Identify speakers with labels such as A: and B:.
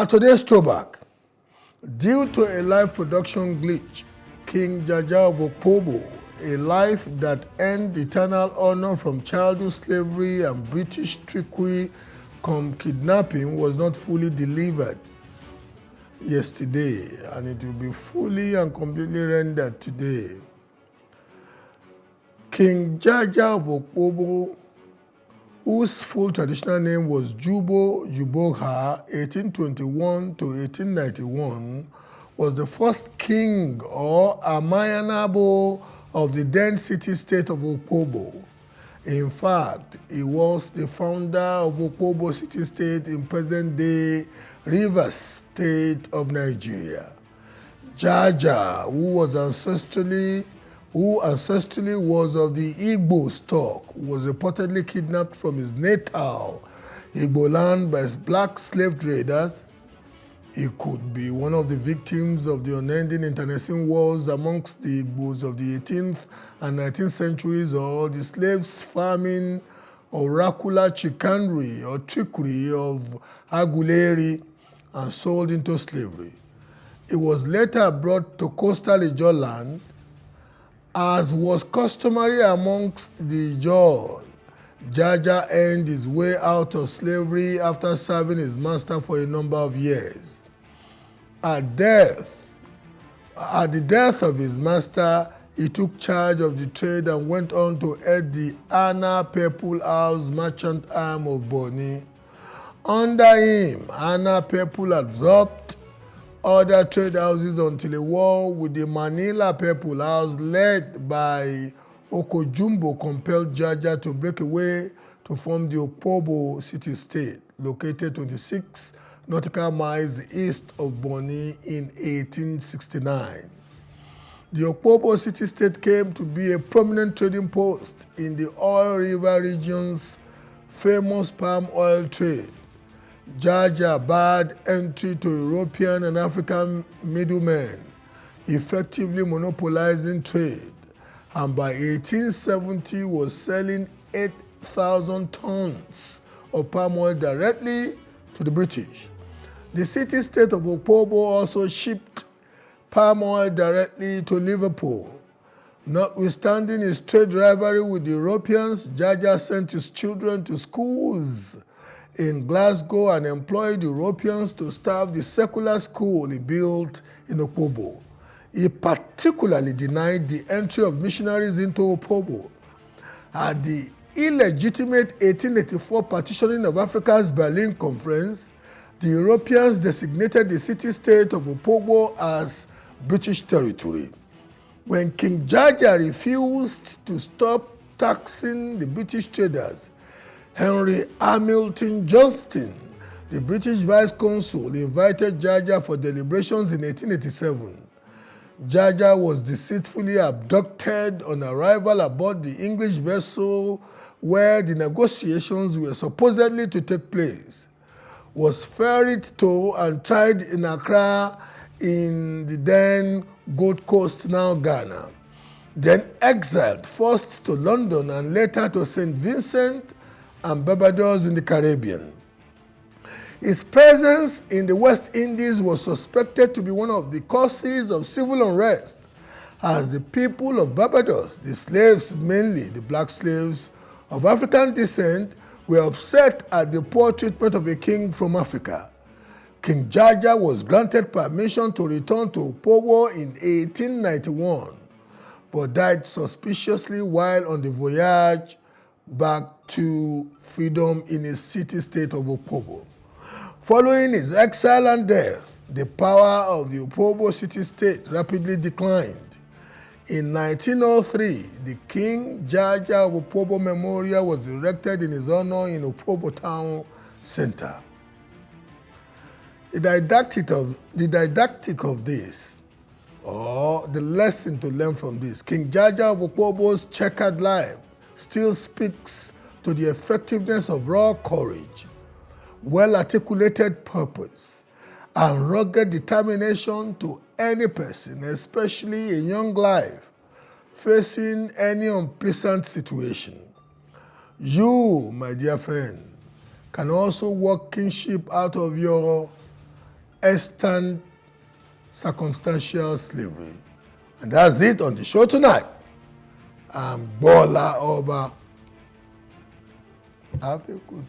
A: Today's throwback. Due to a live production glitch, King Jaja of Opobo, a life that earned eternal honor from childhood slavery and British trickery cum kidnapping, was not fully delivered yesterday, and it will be fully and completely rendered today. King Jaja of Opobo, whose full traditional name was Jubo Yuboha, 1821 to 1891, was the first king or Amayanabo of the then city-state of Opobo. In fact, he was the founder of Opobo city-state in present-day Rivers State of Nigeria. Jaja, who ancestrally was of the Igbo stock, was reportedly kidnapped from his natal Igbo land by black slave traders. He could be one of the victims of the unending internecine wars amongst the Igbos of the 18th and 19th centuries, or the slaves farming oracular chicanery or trickery of Aguleri and sold into slavery. It was later brought to coastal Ijaw land, as was customary amongst the Ijaw. Jaja earned his way out of slavery after serving his master for a number of years. At the death of his master, he took charge of the trade and went on to head the Anna People House merchant arm of Bonny. Under him, Anna People absorbed other trade houses until a war with the Manila People House led by Okojumbo compelled Jaja to break away to form the Opobo city-state, located 26 nautical miles east of Bonny in 1869. The Opobo city-state came to be a prominent trading post in the Oil River region's famous palm oil trade. Jaja barred entry to European and African middlemen, effectively monopolizing trade, and by 1870 was selling 8,000 tons of palm oil directly to the British. The city-state of Opobo also shipped palm oil directly to Liverpool. Notwithstanding his trade rivalry with the Europeans, Jaja sent his children to schools in Glasgow and employed Europeans to staff the secular school he built in Opobo. He particularly denied the entry of missionaries into Opobo. At the illegitimate 1884 partitioning of Africa's Berlin Conference, the Europeans designated the city-state of Opobo as British territory. When King Jaja refused to stop taxing the British traders, Henry Hamilton Johnston, the British vice consul, invited Jaja for deliberations in 1887. Jaja was deceitfully abducted on arrival aboard the English vessel where the negotiations were supposedly to take place, was ferried to and tried in Accra in the then Gold Coast, now Ghana, then exiled first to London and later to St. Vincent and Barbados in the Caribbean. His presence in the West Indies was suspected to be one of the causes of civil unrest, as the people of Barbados, the slaves mainly, the black slaves of African descent, were upset at the poor treatment of a king from Africa. King Jaja was granted permission to return to Opobo in 1891, but died suspiciously while on the voyage back to freedom in his city-state of Opobo. Following his exile and death, the power of the Opobo city-state rapidly declined. In 1903, the King Jaja of Opobo Memorial was erected in his honor in Opobo Town Center. The didactic of this, or the lesson to learn from this, King Jaja of Opobo's checkered life still speaks to the effectiveness of raw courage, well-articulated purpose, and rugged determination to any person, especially a young life, facing any unpleasant situation. You, my dear friend, can also work kingship out of your extant circumstantial slavery. And that's it on the show tonight. I'm Bola Oba. Have a good